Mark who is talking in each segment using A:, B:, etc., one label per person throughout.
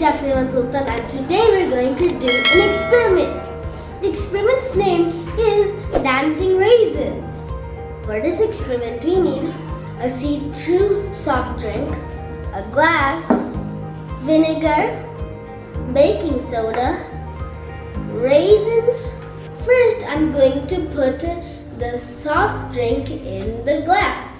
A: Chef Sultan, and today we're going to do an experiment. The experiment's name is Dancing Raisins. For this experiment we need a see-through soft drink, a glass, vinegar, baking soda, raisins. First I'm going to put the soft drink in the glass.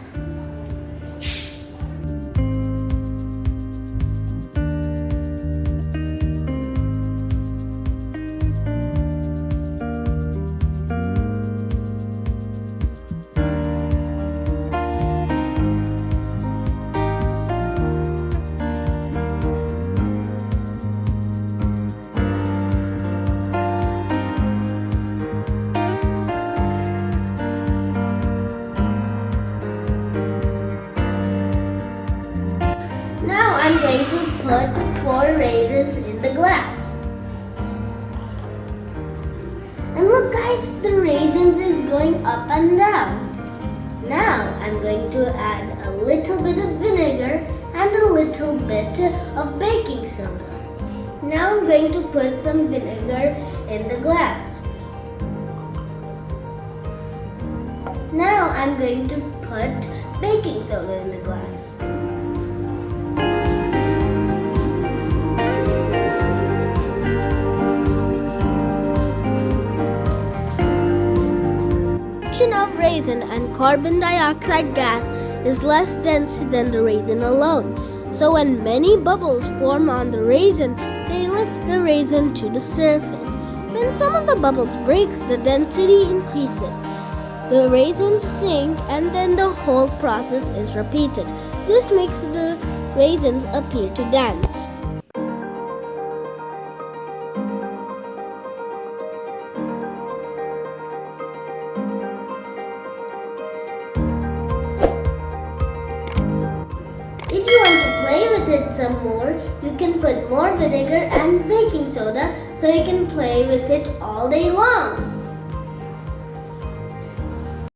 A: Now I'm going to put 4 raisins in the glass. And look guys, the raisins is going up and down. Now I'm going to add a little bit of vinegar and a little bit of baking soda. Now I'm going to put some vinegar in the glass. Now I'm going to put baking soda in the glass. Of raisin and carbon dioxide gas is less dense than the raisin alone. So when many bubbles form on the raisin, they lift the raisin to the surface. When some of the bubbles break, the density increases. The raisins sink and then the whole process is repeated. This makes the raisins appear to dance. If you want to play with it some more, you can put more vinegar and baking soda so you can play with it all day long.